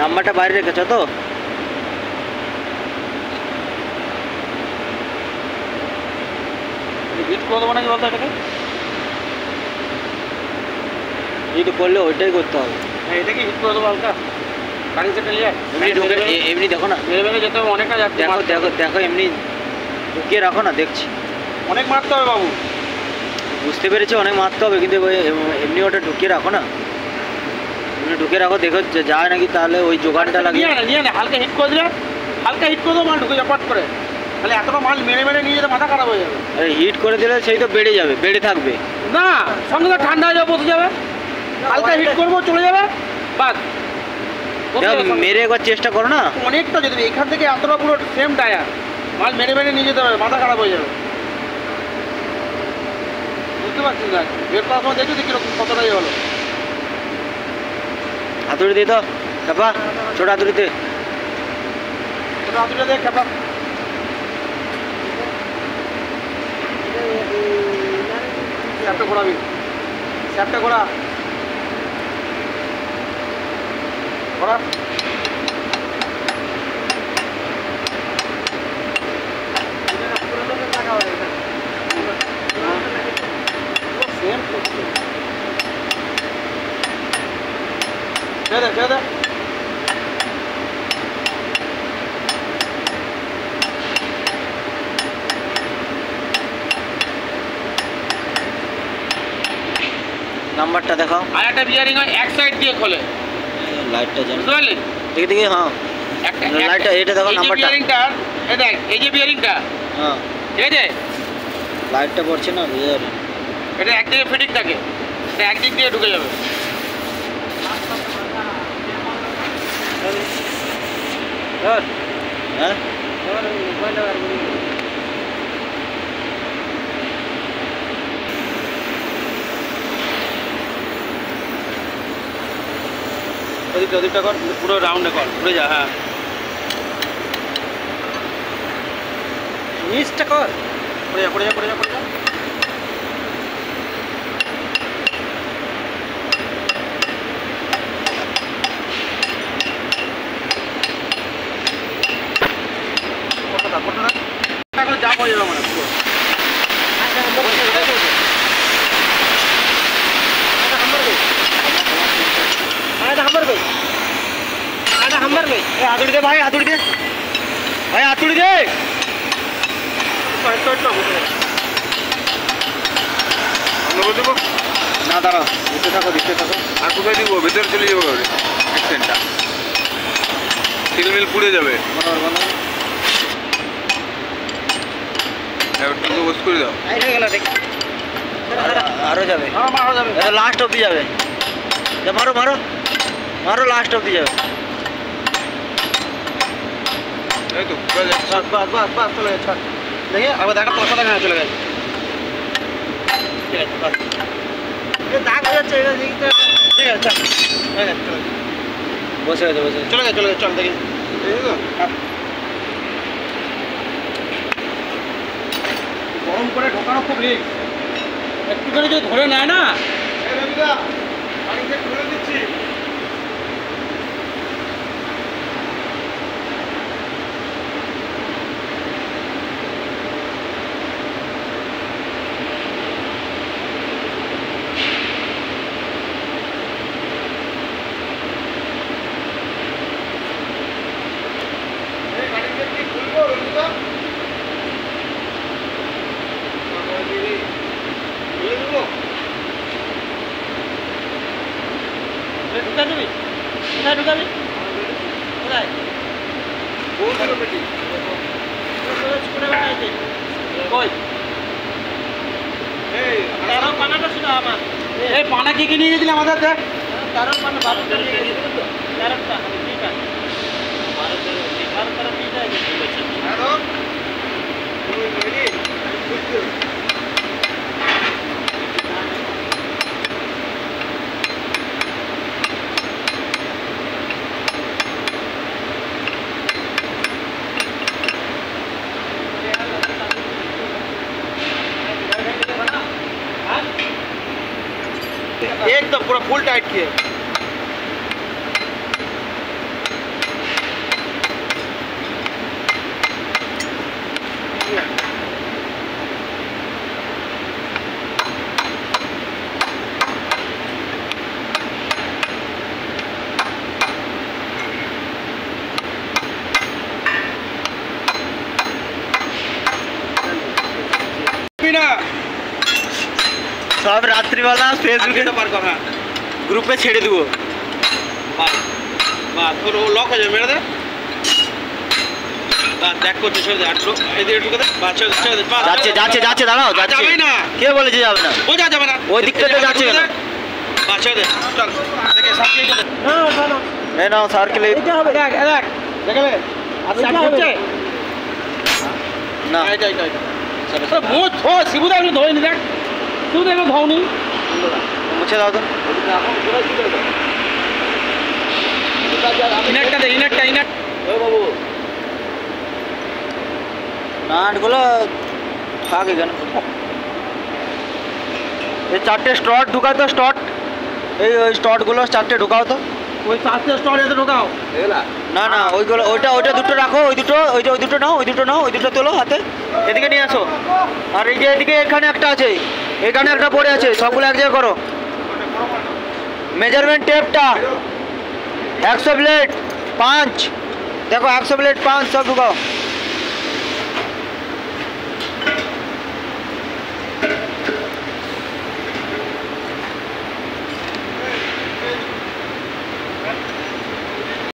নাম্বারটা বাইরে রেখেছো তো? হিট করে দেবো নাকি বলতো এটাকে? হিট করলে ওইটাই করতে হবে। হ্যাঁ এটাকে হিট করে দেবো হালকা। গাড়ি সেটা নিয়ে এমনি ঢুকে এমনি দেখো না, মেরে মেরে যেতে হবে, অনেকটা যাচ্ছে। দেখো দেখো দেখো, এমনি ঢুকিয়ে রাখো না, দেখছি। অনেক মারতে হবে বাবু। বুঝতে পেরেছি অনেক মারতে হবে, কিন্তু এমনি ওটা ঢুকিয়ে রাখো না, এমনি ঢুকিয়ে রাখো, দেখো যায় নাকি, তাহলে ওই যোগানটা লাগিয়ে নিয়ে না হালকা হিট করে দিলে, হালকা হিট করে দেবো, মাল ঢুকে যাপাট করে। তাহলে এতটা মাল মেরে মেরে নিয়ে যেতে মাথা খারাপ হয়ে যাবে। আরে হিট করে দিলে সেই তো বেড়ে যাবে, বেড়ে থাকবে না, সঙ্গে তো ঠান্ডা হয়ে যাবে, বসে যাবে। হালকা হিট করবো, চলে যাবে, বাস। মেরে একবার চেষ্টা করো না। অনেকটা যদি এখান থেকে এতটা পুরো সেম টায়ার মাল মেরে মেরে নিয়ে যেতে হবে, মাথা খারাপ হয়ে যাবে। বুঝতে পারছিস না, বের করার সময় দেখছি কিরকম কতটাই হলো। হাতুড়ি দিয়ে তো খেপা, ছোট হাতুড়িতে। ছোট হাতুড়িটা দিয়ে খেপা। স্যাপটা ঘোরাবি, স্যাপটা ঘোরা ঘোরা। সেম করছে, ছেড়ে দে, ছেড়ে দে। নাম্বারটা দেখাও। আর একটা বিয়ারিং হয় এক সাইড দিয়ে খোলে, লাইটটা জানো, বুঝতে পারলি? দেখি দেখি, হ্যাঁ লাইটটা এটা দেখো, নাম্বারটা। বিয়ারিংটা এই দেখ, এই যে বিয়ারিংটা, হ্যাঁ ঠিক আছে, লাইটটা পড়ছে না, বুঝে যাবে। এটা একদিকে ফিটিং থাকে, এটা একদিক দিয়ে ঢুকে যাবে। হ্যাঁ ওদিকটা কর, পুরো রাউন্ডে কর, ঘুরে যা। হ্যাঁ নিচটা কর, পড়ে যা, পড়ে যা, পড়ে যা, পড়ে যা। জাম হয়ে যাবে মানে পুরো। হাতুড়ি দে ভাই, হাতুড়ি দে ভাই, হাতুড়ি দে। না দাঁড়াও, দিতে থাকো, দিতে থাকো। আর কোথায় দিব? ভেতরে চলে যাবো অ্যাক্সিডেন্টটা, তেল পুড়ে যাবে। বস করে দাও, আরো যাবে, লাস্ট অব্দি যাবে। মারো মারো মারো, লাস্ট অব্দি যাবে। এই তো পুরো যাচ্ছে। বাস বাস বাস, চলে গেছে। দেখি আবার দেখা, পয়সা দেখা চলে গেছে। ঠিক আছে, বাস। দাগ হয়ে যাচ্ছে, এটা দেখি। ঠিক আছে, বসে গেছে, বসে গেছে। চলে গেছে, চলে গেছে, চল দেখি। গরম করে ঢোকানো খুব রিস্ক, একটুখানি যদি ধরে নেয় না। দিচ্ছি। ঢুকাবি কোথায়? ঢুকাবি কোথায়? এই পানা কি কি নিয়ে গেছিলাম আমাদের? দেখ কারণ পানা ভালো করে নিয়ে গেছিল তো, কারণটা ঠিক আছে, ভালো ঠিক আছে। एकदम पूरा फुल टाइट किए। যাবি না সব রাত্রিবেলা ফেসবুকে আজকে পার কর হ্যাঁ গ্রুপে ছেড়ে দেবো। বাস বাস তোর লক হয়ে যাবে মেরে দে বাস দেখ করতে ছেড়ে দে আটলো এদিকে ঢুকে দে বাস ছেড়ে দে বাস যাচ্ছে যাচ্ছে যাচ্ছে, দাঁড়াও যাচ্ছে। যাবে না কে বলেছে যাবে না? ও যাবে না ওই দিকটাতে যাচ্ছে কেন? বাস ছেড়ে দে চল দেখে সাথে দে এ নাও সার্কেল। এটা হবে দেখ দেখ দেখাবে আর সাথে হচ্ছে না এটা মোচ ও শিবুদা আমি ধরে নি দেখ শিবুদা আমি ধওনি মুছে দাও তো। ইনাকটা দে ইনাকটা ও বাবু নাটগুলো থাক এখানে। এই চারটে স্টট ঢুকাও তো, স্টট এই ওই স্টটগুলো চারটে ঢুকাও তো। ওই চারটে স্টল এতে ঢোকাও না না ওইগুলো ওইটা ওইটা দুটো রাখো, ওই দুটো ওই দুটো নাও, ওই দুটো নাও, ওই দুটো তোলো হাতে, এদিকে নিয়ে আসো। আর এই যে এদিকে এখানে একটা আছে, এখানে একটা পড়ে আছে, সবগুলো এক জায়গায় করো। মেজারমেন্ট টেপটা 100 প্লেট 5, দেখো 100 প্লেট 5 সব ঢুকাও।